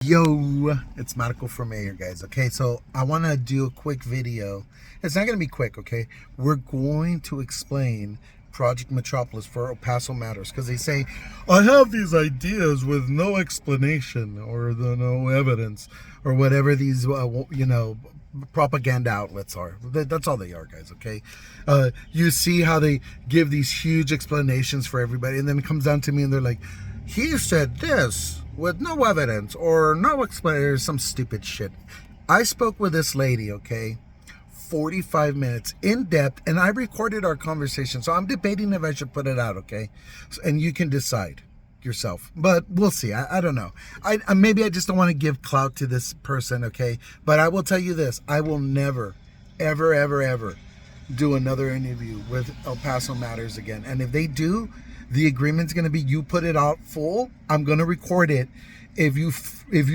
Yo, it's Marco from Mayor, guys. Okay, so I want to do a quick video. It's not going to be quick, okay? We're going to explain Project Metropolis for El Paso Matters because they say, I have these ideas with no explanation or no evidence or whatever these, propaganda outlets are. That's all they are, guys, okay? You see how they give these huge explanations for everybody, and then it comes down to me and they're like, he said this with no evidence or no explanation or some stupid shit. I spoke with this lady, okay, 45 minutes in depth, and I recorded our conversation. So I'm debating if I should put it out, okay? And you can decide yourself, but we'll see. I don't know. Maybe I just don't want to give clout to this person, okay? But I will tell you this: I will never, ever do another interview with El Paso Matters again. And if they do, the agreement's going to be you put it out full. I'm going to record it. If you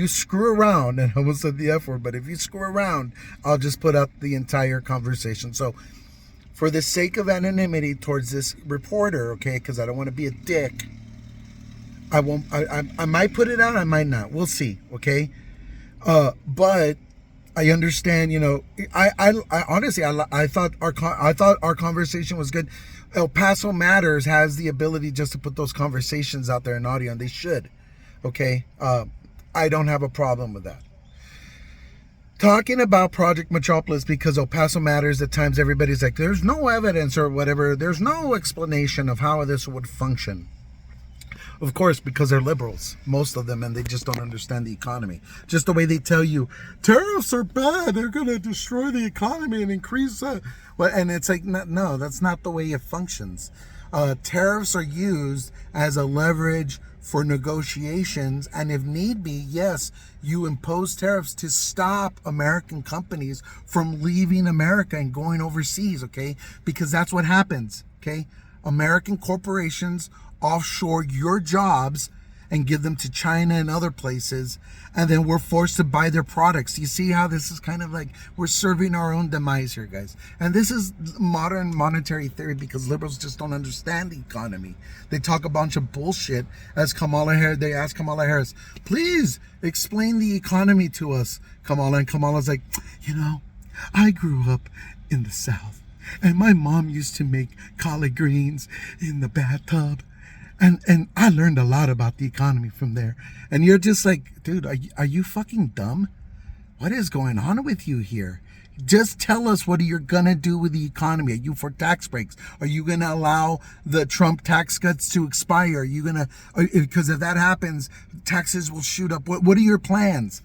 screw around, and I almost said the F word, but if you screw around, I'll just put up the entire conversation. So for the sake of anonymity towards this reporter, okay, because I don't want to be a dick, I won't. I might put it out. I might not. We'll see. Okay. But I understand. I honestly, I thought our conversation was good. El Paso Matters has the ability just to put those conversations out there in audio, and they should. Okay. I don't have a problem with that. Talking about Project Metropolis, because El Paso Matters, at times everybody's like, there's no evidence or whatever. There's no explanation of how this would function. Of course, because they're liberals, most of them, and they just don't understand the economy. Just the way they tell you, tariffs are bad, they're going to destroy the economy and increase that. Well, and it's like, no, that's not the way it functions. Tariffs are used as a leverage for negotiations, and if need be, yes, you impose tariffs to stop American companies from leaving America and going overseas, okay? Because that's what happens, okay? American corporations offshore your jobs and give them to China and other places, and then we're forced to buy their products. You see how this is kind of like we're serving our own demise here, guys. And this is modern monetary theory, because liberals just don't understand the economy. They talk a bunch of bullshit. As they asked Kamala Harris, please explain the economy to us, Kamala. And Kamala's like, I grew up in the South, and my mom used to make collard greens in the bathtub. And I learned a lot about the economy from there. And you're just like, dude, are you fucking dumb? What is going on with you here? Just tell us what you're going to do with the economy. Are you for tax breaks? Are you going to allow the Trump tax cuts to expire? Are you going to, because if that happens, taxes will shoot up. What are your plans?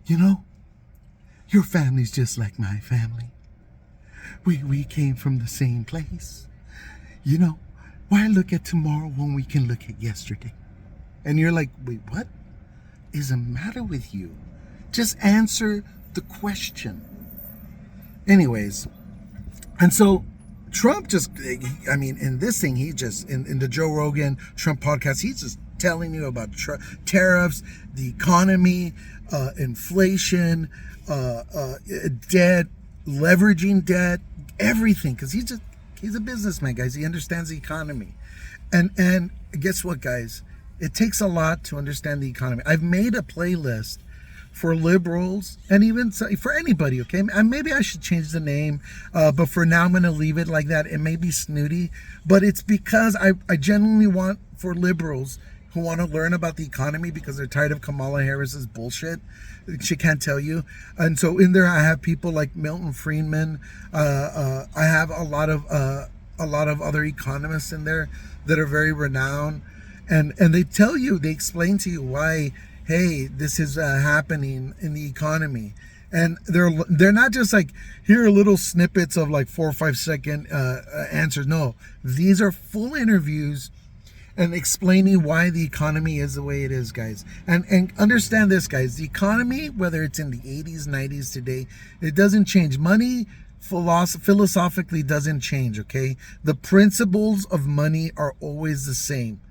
Your family's just like my family. We came from the same place. Why look at tomorrow when we can look at yesterday? And you're like, wait, what is the matter with you? Just answer the question. Anyways, and so Trump in this thing, in the Joe Rogan Trump podcast, he's just telling you about tariffs, the economy, inflation, debt, leveraging debt, everything, because he's a businessman, guys. He understands the economy. And guess what, guys? It takes a lot to understand the economy. I've made a playlist for liberals and even for anybody, okay? And maybe I should change the name, but for now I'm going to leave it like that. It may be snooty, but it's because I genuinely want for liberals who want to learn about the economy because they're tired of Kamala Harris's bullshit. She can't tell you. And so in there, I have people like Milton Friedman. I have a lot of other economists in there that are very renowned, and they explain to you why, hey, this is happening in the economy. And they're not just like, here are little snippets of like 4 or 5 second answers. No, these are full interviews and explaining why the economy is the way it is, guys. And understand this, guys. The economy, whether it's in the 80s, 90s, today, it doesn't change. Money philosophically doesn't change, okay? The principles of money are always the same,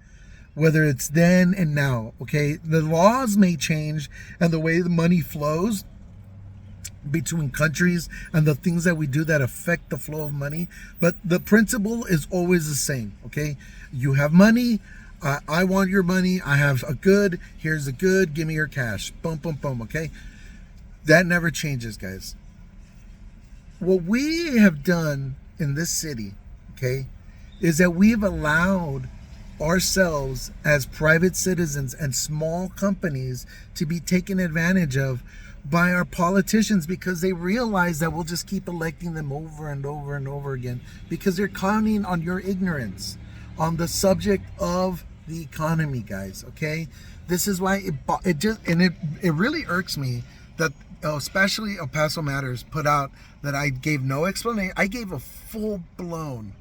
whether it's then and now, okay? The laws may change and the way the money flows between countries and the things that we do that affect the flow of money, but the principle is always the same, okay? You have money, I want your money. I have a good. Here's the good. Give me your cash. Boom, boom, boom. Okay. That never changes, guys. What we have done in this city, okay, is that we've allowed ourselves as private citizens and small companies to be taken advantage of by our politicians, because they realize that we'll just keep electing them over and over and over again, because they're counting on your ignorance on the subject of the economy, guys. Okay, this is why it really irks me that especially El Paso Matters put out that I gave no explanation. I gave a full-blown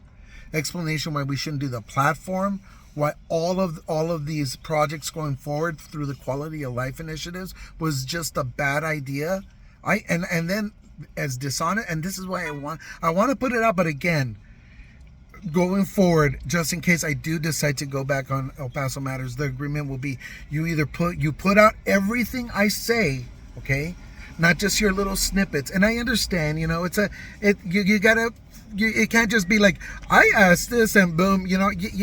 explanation why we shouldn't do the platform, why all of these projects going forward through the quality of life initiatives was just a bad idea. And then as dishonest, and this is why I want to put it out, but again, going forward, just in case I do decide to go back on El Paso Matters, the agreement will be you put out everything I say, okay, not just your little snippets. And I understand, you gotta. It can't just be like, I asked this and boom, you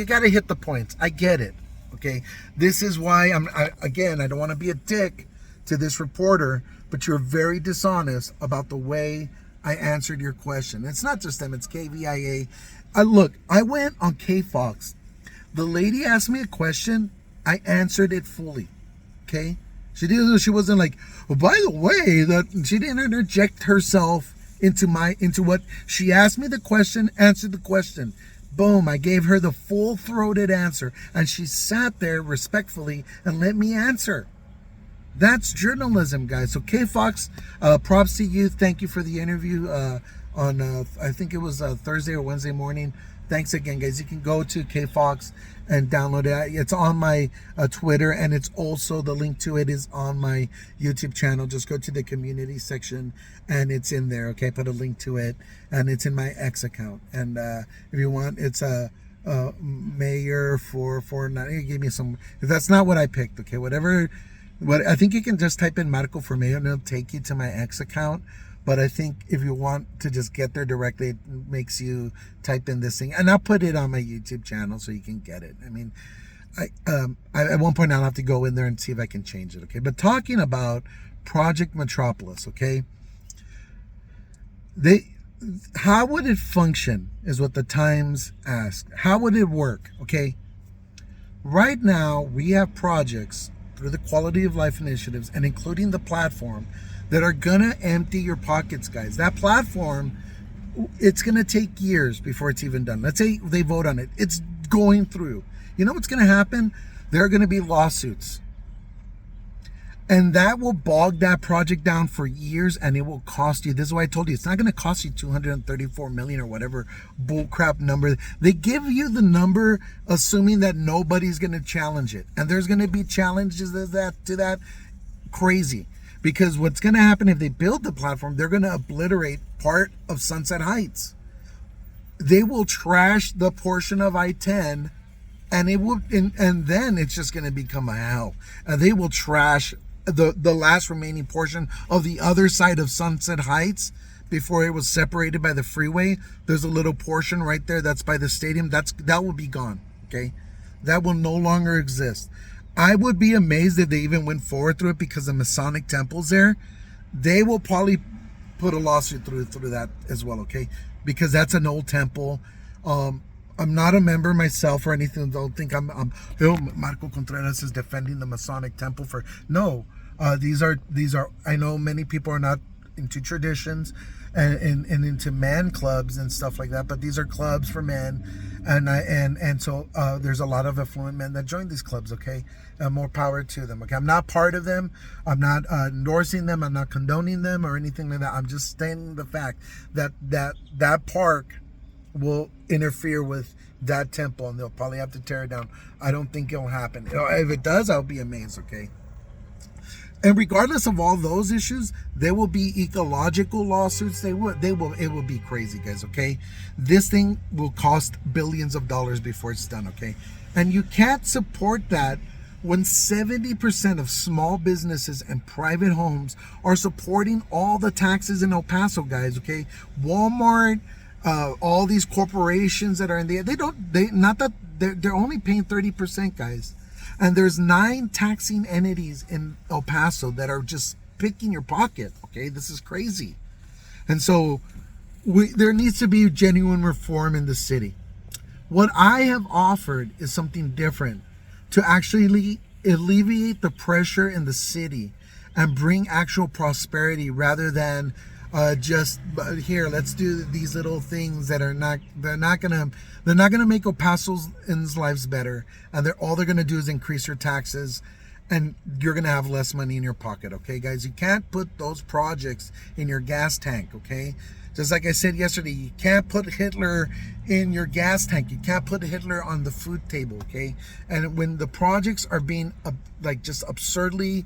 got to hit the points. I get it. Okay. This is why I don't want to be a dick to this reporter, but you're very dishonest about the way I answered your question. It's not just them, it's KVIA. Look, I went on KFox. The lady asked me a question. I answered it fully. Okay. She wasn't like, well, by the way, that she didn't interject herself into what she asked me. The question, answered the question, boom, I gave her the full-throated answer, and she sat there respectfully and let me answer. That's journalism, guys. So KFox, props to you. Thank you for the interview on I think it was Thursday or Wednesday morning. Thanks again, guys. You can go to KFox and download it. It's on my Twitter, and it's also, the link to it is on my YouTube channel. Just go to the community section and it's in there. Okay, put a link to it, and it's in my X account. And if you want, it's a mayor for give me some. If that's not what I picked, okay, whatever. What I think you can just type in Marco for mayor and it'll take you to my X account. But I think if you want to just get there directly, it makes you type in this thing. And I'll put it on my YouTube channel so you can get it. I mean, I at one point I'll have to go in there and see if I can change it, okay? But talking about Project Metropolis, okay? How would it function is what the Times asked. How would it work, okay? Right now, we have projects through the quality of life initiatives and including the platform that are gonna empty your pockets, guys. That platform, it's gonna take years before it's even done. Let's say they vote on it. It's going through. You know what's gonna happen? There are gonna be lawsuits. And that will bog that project down for years, and it will cost you. This is why I told you, it's not gonna cost you 234 million or whatever bullcrap number. They give you the number assuming that nobody's gonna challenge it. And there's gonna be challenges to that crazy. Because what's going to happen if they build the platform, they're going to obliterate part of Sunset Heights. They will trash the portion of I-10, and then it's just going to become a hell. They will trash the last remaining portion of the other side of Sunset Heights before it was separated by the freeway. There's a little portion right there that's by the stadium. That will be gone. Okay, that will no longer exist. I would be amazed if they even went forward through it, because the Masonic temple's there. They will probably put a lawsuit through that as well, okay? Because that's an old temple. I'm not a member myself or anything. Don't think Marco Contreras is defending the Masonic temple for. No, these are. I know many people are not into traditions and into man clubs and stuff like that, but these are clubs for men, and so there's a lot of affluent men that join these clubs, okay? More power to them, okay? I'm not part of them. I'm not endorsing them. I'm not condoning them or anything like that. I'm just stating the fact that park will interfere with that temple, and they'll probably have to tear it down. I don't think it'll happen. If it does, I'll be amazed, okay? And regardless of all those issues, there will be ecological lawsuits. It will be crazy, guys, okay? This thing will cost billions of dollars before it's done, okay? And you can't support that when 70% of small businesses and private homes are supporting all the taxes in El Paso, guys, okay? Walmart, all these corporations that are in there, not that they're only paying 30%, guys. And there's 9 taxing entities in El Paso that are just picking your pocket. Okay, this is crazy. And so there needs to be genuine reform in the city. What I have offered is something different to actually alleviate the pressure in the city and bring actual prosperity rather than just here, let's do these little things that are not gonna make El Paso's lives better, and all they're gonna do is increase your taxes, and you're gonna have less money in your pocket. Okay, guys, you can't put those projects in your gas tank. Okay, just like I said yesterday, you can't put Hitler in your gas tank. You can't put Hitler on the food table. Okay, and when the projects are being like just absurdly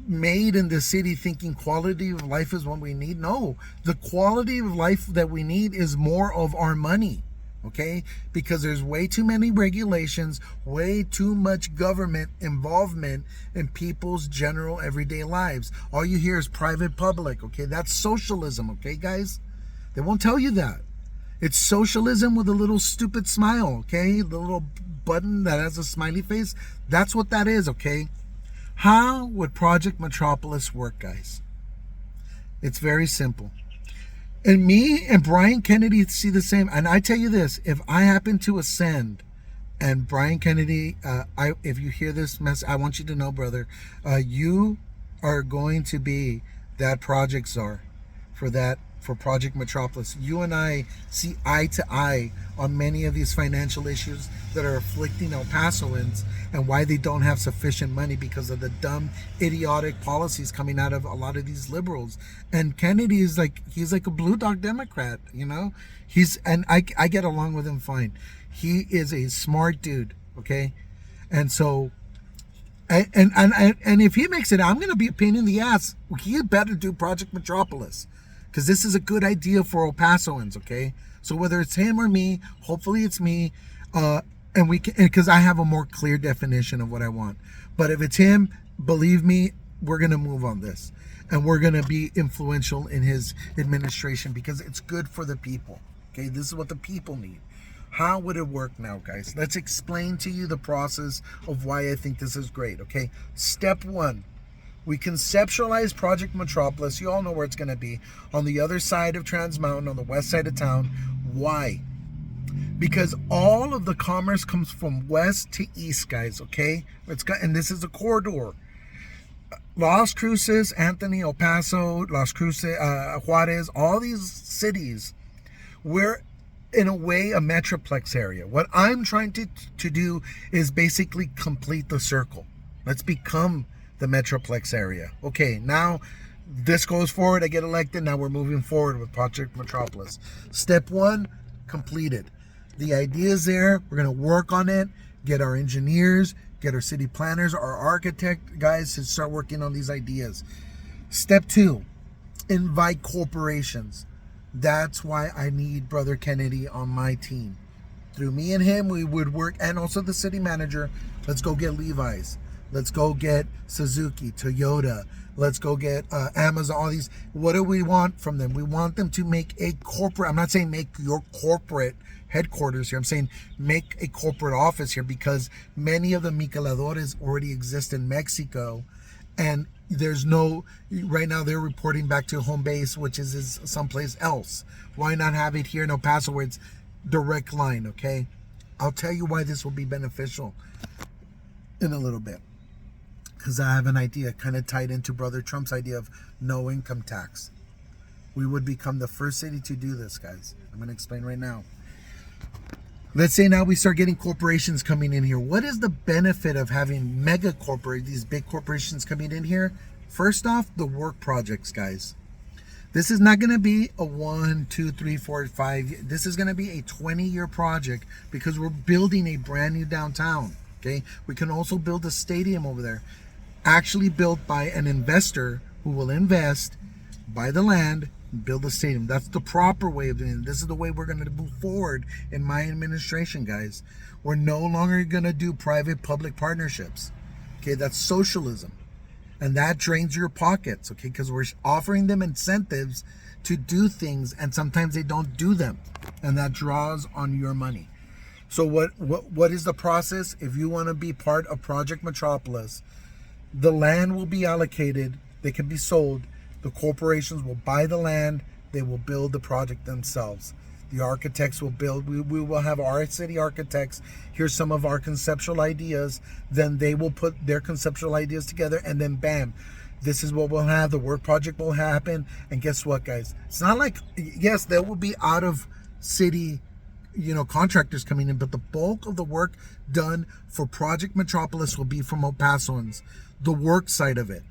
made in the city thinking quality of life is what we need. No, the quality of life that we need is more of our money. Okay, because there's way too many regulations, way too much government involvement in people's general everyday lives. All you hear is private public. Okay, that's socialism. Okay, guys, they won't tell you that. It's socialism with a little stupid smile. Okay, the little button that has a smiley face, that's what that is. Okay, how would Project Metropolis work, guys? It's very simple. And me and Brian Kennedy see the same. And I tell you this, if I happen to ascend, and Brian Kennedy, if you hear this message, I want you to know, brother, you are going to be that project czar for Project Metropolis. You and I see eye to eye on many of these financial issues that are afflicting El Pasoans and why they don't have sufficient money because of the dumb, idiotic policies coming out of a lot of these liberals. And Kennedy is he's like a blue dog Democrat, you know? I get along with him fine. He is a smart dude, okay? And so, and if he makes it, I'm going to be a pain in the ass. He had better do Project Metropolis, because this is a good idea for El Pasoans, okay? So whether it's him or me, hopefully it's me, and we can, because I have a more clear definition of what I want. But if it's him, believe me, we're gonna move on this, and we're gonna be influential in his administration because it's good for the people. Okay, this is what the people need. How would it work now, guys? Let's explain to you the process of why I think this is great. Okay, step 1. We conceptualize Project Metropolis. You all know where it's going to be. On the other side of Trans Mountain, on the west side of town. Why? Because all of the commerce comes from west to east, guys, okay? And this is a corridor. Las Cruces, Anthony, El Paso, Las Cruces, Juarez, all these cities, we're in a way a metroplex area. What I'm trying to do is basically complete the circle. Let's become the metroplex area. Okay, now this goes forward. I get elected. Now we're moving forward with Project Metropolis. Step 1 completed. The idea is there. We're going to work on it, get our engineers, get our city planners, our architect guys to start working on these ideas. Step 2, invite corporations. That's why I need Brother Kennedy on my team. Through me and him, we would work, and also the city manager. Let's go get Levi's. Let's go get Suzuki, Toyota. Let's go get Amazon, all these. What do we want from them? We want them to make a corporate, I'm not saying make your corporate headquarters here. I'm saying make a corporate office here, because many of the miqueladores already exist in Mexico. And there's no, right now they're reporting back to home base, which is someplace else. Why not have it here in El Paso where it's direct line, okay? I'll tell you why this will be beneficial in a little bit. Because I have an idea kind of tied into Brother Trump's idea of no income tax. We would become the first city to do this, guys. I'm going to explain right now. Let's say now we start getting corporations coming in here. What is the benefit of having mega corporations, these big corporations coming in here? First off, the work projects, guys. This is not going to be a 1, 2, 3, 4, 5. This is going to be a 20-year project, because we're building a brand new downtown. Okay, we can also build a stadium over there, actually built by an investor who will invest, buy the land, build a stadium. That's the proper way of doing it. This is the way we're going to move forward in my administration, guys. We're no longer going to do private-public partnerships. Okay, that's socialism. And that drains your pockets, okay, because we're offering them incentives to do things, and sometimes they don't do them. And that draws on your money. So what is the process? If you want to be part of Project Metropolis, the land will be allocated. They can be sold. The corporations will buy the land. They will build the project themselves. The architects will build. We will have our city architects. Here's some of our conceptual ideas. Then they will put their conceptual ideas together, and then bam, this is what we'll have. The work project will happen. And guess what, guys? It's not like, yes, there will be out of city, contractors coming in, but the bulk of the work done for Project Metropolis will be from El Pasoans, the work side of it.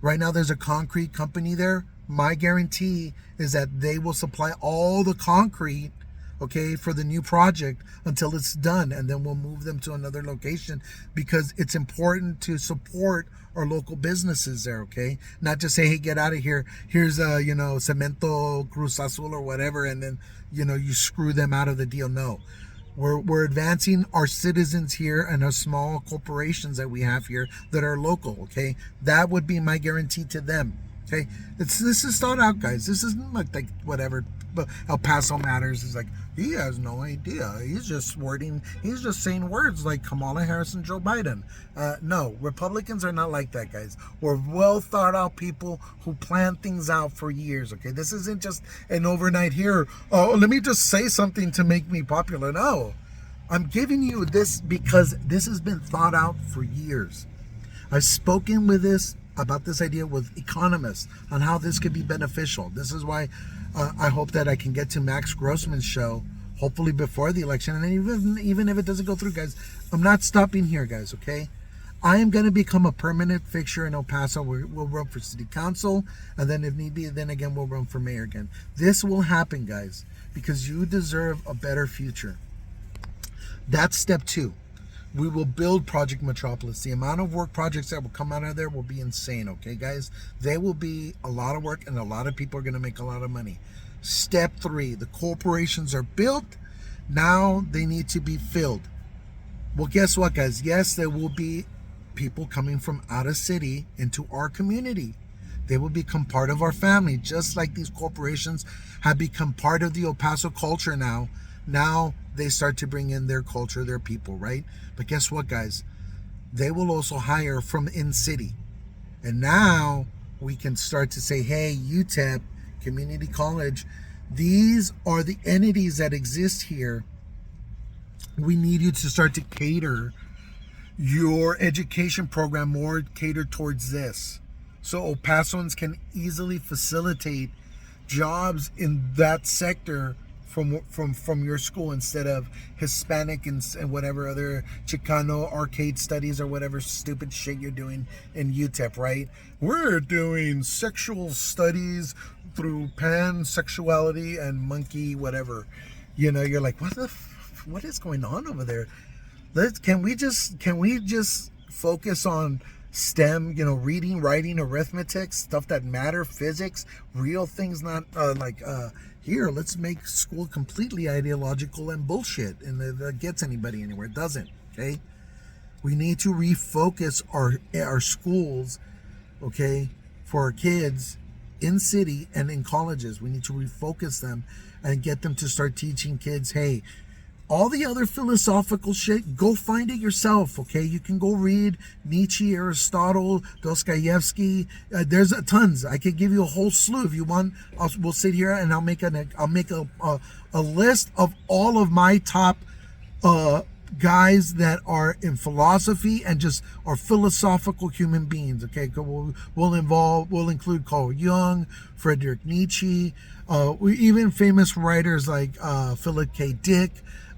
Right now, there's a concrete company there. My guarantee is that they will supply all the concrete, okay, for the new project until it's done, and then we'll move them to another location, because it's important to support our local businesses there, okay? Not just say, hey, get out of here. Here's Cemento Cruz Azul or whatever, and then you screw them out of the deal. No, we're advancing our citizens here and our small corporations that we have here that are local, okay? That would be my guarantee to them. Okay, this is thought out, guys. This isn't like whatever. But El Paso Matters is like, he has no idea. He's just saying words like Kamala Harris and Joe Biden. No, Republicans are not like that, guys. We're well thought out people who plan things out for years. Okay, this isn't just an overnight here. Oh, let me just say something to make me popular. No, I'm giving you this because this has been thought out for years. I've spoken about this idea with economists on how this could be beneficial. This is why I hope that I can get to Max Grossman's show, hopefully before the election. And even if it doesn't go through, guys, I'm not stopping here, guys, okay? I am going to become a permanent fixture in El Paso. We'll run for city council, and then if need be, then again, we'll run for mayor again. This will happen, guys, because you deserve a better future. That's step 2. We will build Project Metropolis. The amount of work projects that will come out of there will be insane, okay, guys? They will be a lot of work, and a lot of people are going to make a lot of money. Step 3, the corporations are built. Now they need to be filled. Well, guess what, guys? Yes, there will be people coming from out of city into our community. They will become part of our family, just like these corporations have become part of the El Paso culture now. Now they start to bring in their culture, their people, right? But guess what, guys? They will also hire from in city. And now we can start to say, hey, UTEP, community college, these are the entities that exist here. We need you to start to cater your education program more catered towards this. So El Pasoans can easily facilitate jobs in that sector from your school, instead of Hispanic and whatever other Chicano arcade studies or whatever stupid shit you're doing in UTEP, right? We're doing sexual studies through pansexuality and monkey whatever. You're like, what is going on over there? Can we just focus on STEM, reading, writing, arithmetic, stuff that matter, physics, real things, not here, let's make school completely ideological and bullshit, and that gets anybody anywhere. It doesn't, okay? We need to refocus our schools, okay, for our kids in city and in colleges. We need to refocus them and get them to start teaching kids, hey, all the other philosophical shit, go find it yourself, okay? You can go read Nietzsche, Aristotle, Dostoevsky. There's tons. I could give you a whole slew if you want. We'll sit here and I'll make a list of all of my top guys that are in philosophy and just are philosophical human beings. Okay, we'll include Carl Jung, Friedrich Nietzsche, even famous writers like Philip K. Dick.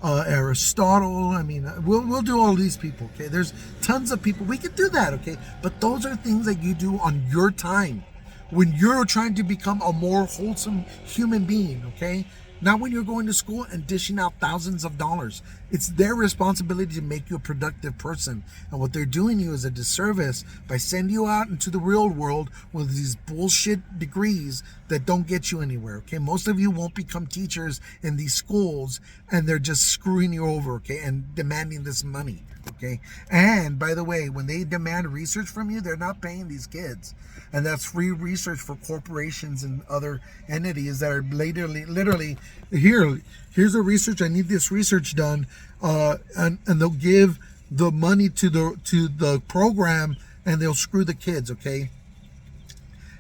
Aristotle. I mean, we'll do all these people. Okay, there's tons of people. We could do that. Okay, but those are things that you do on your time when you're trying to become a more wholesome human being. Okay, not when you're going to school and dishing out thousands of dollars. It's their responsibility to make you a productive person, and what they're doing you is a disservice by sending you out into the real world with these bullshit degrees that don't get you anywhere. Okay, most of you won't become teachers in these schools, and they're just screwing you over, okay, and demanding this money. Okay, and by the way, when they demand research from you, they're not paying these kids, and that's free research for corporations and other entities that are literally here's the research. I need this research done. and they'll give the money to the program, and they'll screw the kids. Okay,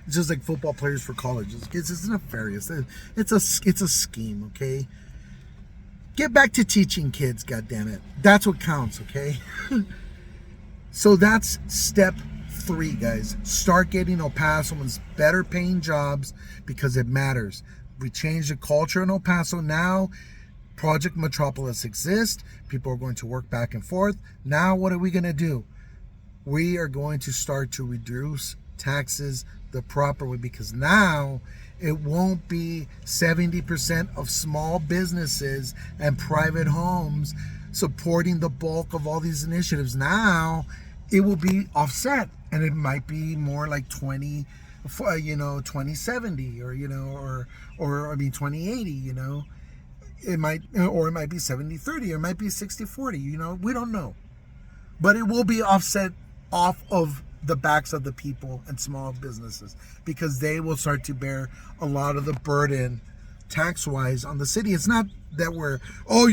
it's just like football players for colleges. It's nefarious. It's a scheme. Okay, get back to teaching kids. God damn it, that's what counts. Okay, so that's step 3, guys. Start getting El Pasoans better paying jobs because it matters. We changed the culture in El Paso. Now Project Metropolis exists. People are going to work back and forth. Now what are we going to do? We are going to start to reduce taxes the proper way, because now it won't be 70% of small businesses and private homes supporting the bulk of all these initiatives. Now it will be offset, and it might be more like 2070, or I mean 2080, it might be 70-30, or it might be 60-40, we don't know. But it will be offset off of the backs of the people and small businesses, because they will start to bear a lot of the burden tax-wise on the city. It's not that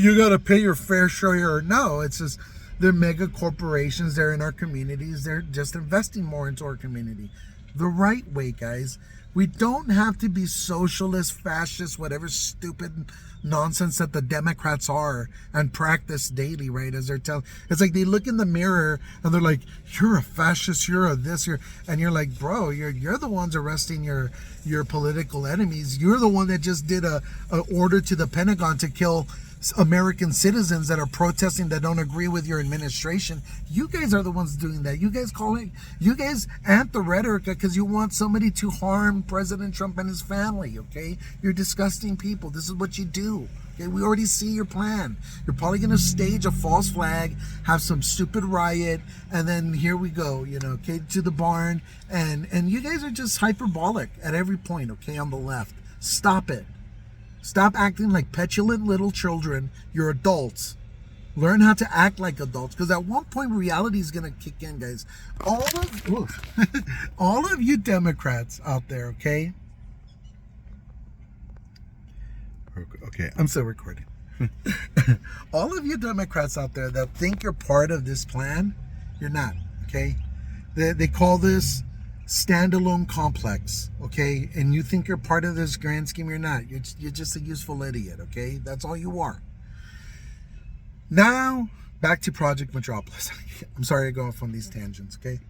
you got to pay your fair share. No, it's just they're mega corporations. They're in our communities. They're just investing more into our community. The right way, guys. We don't have to be socialist, fascist, whatever stupid nonsense that the Democrats are and practice daily, right? As they're telling, it's like they look in the mirror and they're like, "You're a fascist. You're a this. And you're like, bro, you're the ones arresting your political enemies. You're the one that just did a order to the Pentagon to kill American citizens that are protesting, that don't agree with your administration. You guys are the ones doing that. You guys amp the rhetoric because you want somebody to harm President Trump and his family. Okay, you're disgusting people. This is what you do. Okay, we already see your plan. You're probably going to stage a false flag, have some stupid riot, and then here we go, okay, to the barn, and you guys are just hyperbolic at every point. Okay, on the left, stop it. Stop acting like petulant little children. You're adults. Learn how to act like adults, because at one point reality is going to kick in, guys. All of you Democrats out there, okay? Okay, I'm still recording. All of you Democrats out there that think you're part of this plan, you're not, okay? They call this standalone complex, okay? And you think you're part of this grand scheme. You're not. You're just a useful idiot, okay? That's all you are. Now back to Project Metropolis. I'm sorry to go off on these tangents, okay?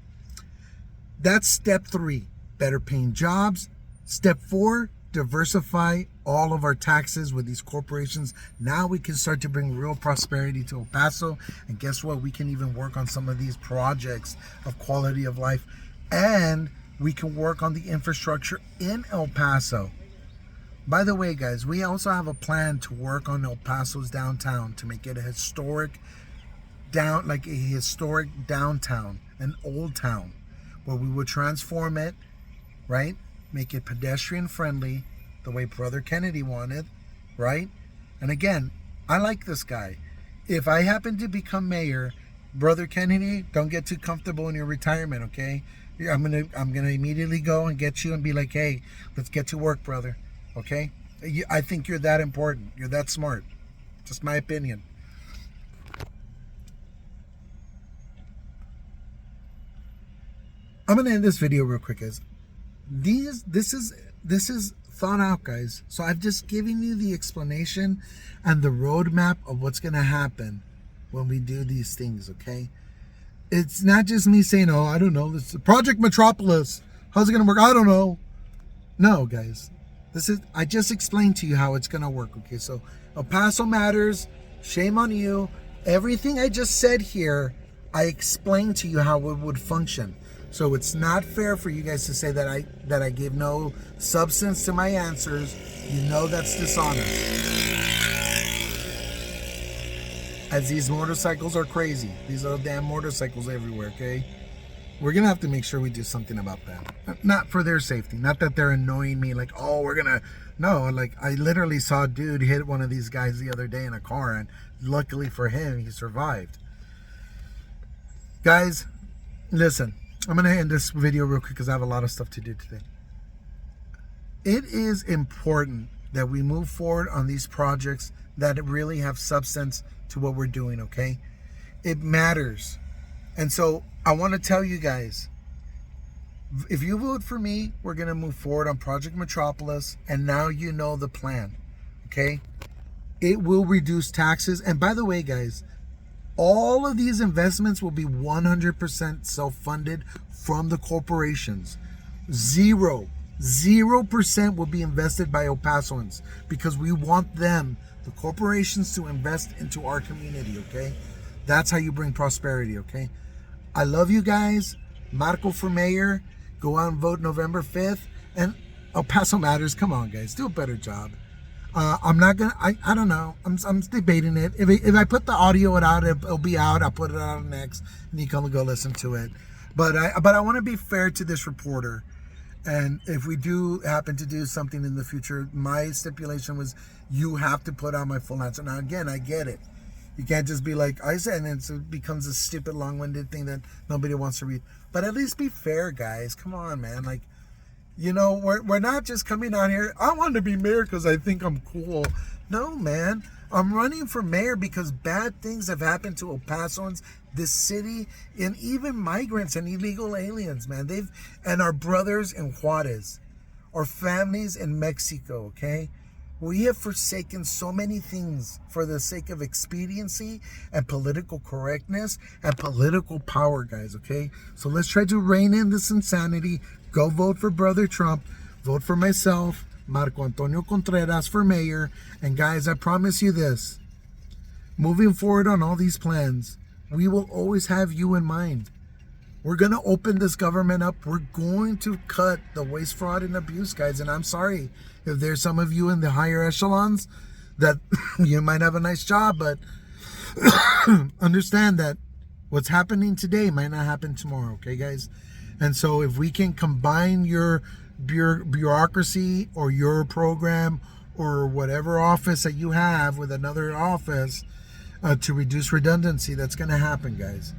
That's step 3, better paying jobs. Step 4, diversify all of our taxes with these corporations. Now we can start to bring real prosperity to El Paso, and guess what? We can even work on some of these projects of quality of life. And we can work on the infrastructure in El Paso. By the way, guys, we also have a plan to work on El Paso's downtown to make it a historic downtown, an old town, where we would transform it, right? Make it pedestrian friendly, the way Brother Kennedy wanted, right? And again, I like this guy. If I happen to become mayor, Brother Kennedy, don't get too comfortable in your retirement, okay? I'm gonna immediately go and get you and be like, hey, let's get to work, brother. Okay? I think you're that important. You're that smart. Just my opinion. I'm gonna end this video real quick, guys. This is thought out, guys. So I've just given you the explanation and the roadmap of what's gonna happen when we do these things, okay? It's not just me saying, oh, I don't know, this is Project Metropolis. How's it going to work? I don't know. No, guys. I just explained to you how it's going to work, okay? So, El Paso matters. Shame on you. Everything I just said here, I explained to you how it would function. So, it's not fair for you guys to say that I gave no substance to my answers. You know that's dishonest. As these motorcycles are crazy. These little damn motorcycles everywhere, okay? We're going to have to make sure we do something about that. Not for their safety. Not that they're annoying me like, oh, we're going to... No, like, I literally saw a dude hit one of these guys the other day in a car, and luckily for him, he survived. Guys, listen. I'm going to end this video real quick because I have a lot of stuff to do today. It is important that we move forward on these projects that really have substance to what we're doing, okay? It matters. And so I want to tell you guys, if you vote for me, we're going to move forward on Project Metropolis, and now you know the plan, okay? It will reduce taxes. And by the way, guys, all of these investments will be 100% self-funded from the corporations. 0% will be invested by El Pasoans, because we want them, the corporations, to invest into our community, okay? That's how you bring prosperity, okay? I love you guys. Marco for mayor. Go out and vote November 5th. And El Paso Matters, come on, guys, do a better job. I'm not gonna, I don't know, I'm debating it. If I put the audio out, it'll be out. I'll put it out next, and you can go listen to it. But I want to be fair to this reporter. And if we do happen to do something in the future, my stipulation was you have to put out my full answer. Now, again, I get it. You can't just be like I said, and it becomes a stupid, long-winded thing that nobody wants to read. But at least be fair, guys. Come on, man. Like, you know, we're not just coming out here, I want to be mayor because I think I'm cool. No, man. I'm running for mayor because bad things have happened to El Pasoans, this city, and even migrants and illegal aliens, man. And our brothers in Juarez, our families in Mexico, okay? We have forsaken so many things for the sake of expediency and political correctness and political power, guys, okay? So let's try to rein in this insanity. Go vote for Brother Trump. Vote for myself, Marco Antonio Contreras, for mayor. And guys, I promise you this. Moving forward on all these plans, we will always have you in mind. We're going to open this government up. We're going to cut the waste, fraud, and abuse, guys. And I'm sorry if there's some of you in the higher echelons that you might have a nice job, but understand that what's happening today might not happen tomorrow, okay, guys? And so if we can combine your bureaucracy or your program or whatever office that you have with another office to reduce redundancy, that's going to happen, guys.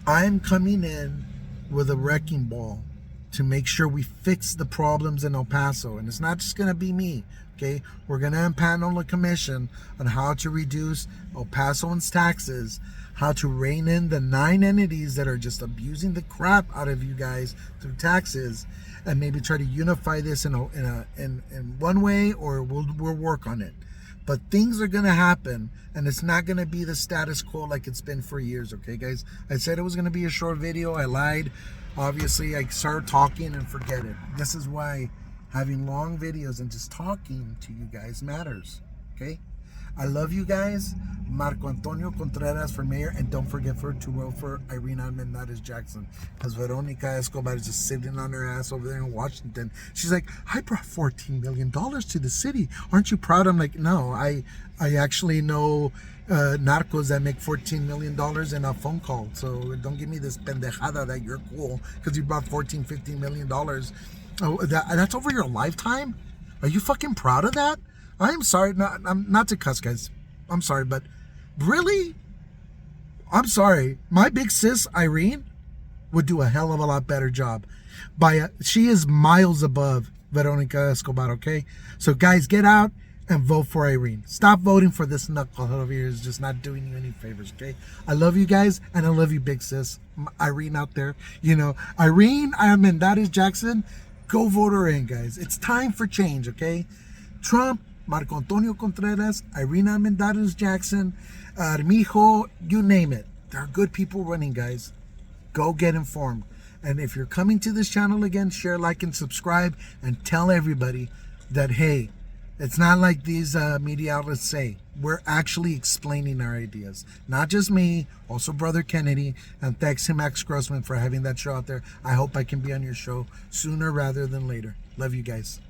I'm coming in with a wrecking ball to make sure we fix the problems in El Paso. And it's not just going to be me, okay? We're going to impanel a commission on how to reduce El Pasoans' taxes, how to rein in the 9 entities that are just abusing the crap out of you guys through taxes, and maybe try to unify this in one way, or we'll work on it. But things are going to happen, and it's not going to be the status quo like it's been for years, okay, guys? I said it was going to be a short video. I lied. Obviously, I started talking and forget it. This is why having long videos and just talking to you guys matters, okay? I love you guys. Marco Antonio Contreras for mayor, and don't forget to vote for Irene Almendares Jackson, because Veronica Escobar is just sitting on her ass over there in Washington. She's like, I brought $14 million to the city. Aren't you proud? I'm like, no, I actually know narcos that make $14 million in a phone call. So don't give me this pendejada that you're cool because you brought $15 million. Oh, that's over your lifetime? Are you fucking proud of that? I'm sorry, not to cuss, guys. I'm sorry, but really? I'm sorry. My big sis, Irene, would do a hell of a lot better job. She is miles above Veronica Escobar, okay? So, guys, get out and vote for Irene. Stop voting for this knucklehead over here. It's just not doing you any favors, okay? I love you guys, and I love you, big sis. Irene out there. You know, Irene Almendares Jackson, go vote her in, guys. It's time for change, okay? Trump, Marco Antonio Contreras, Irene Almendares Jackson, Armijo, you name it. There are good people running, guys. Go get informed. And if you're coming to this channel again, share, like, and subscribe, and tell everybody that, hey, it's not like these media outlets say. We're actually explaining our ideas. Not just me, also Brother Kennedy, and thanks to Max Grossman for having that show out there. I hope I can be on your show sooner rather than later. Love you guys.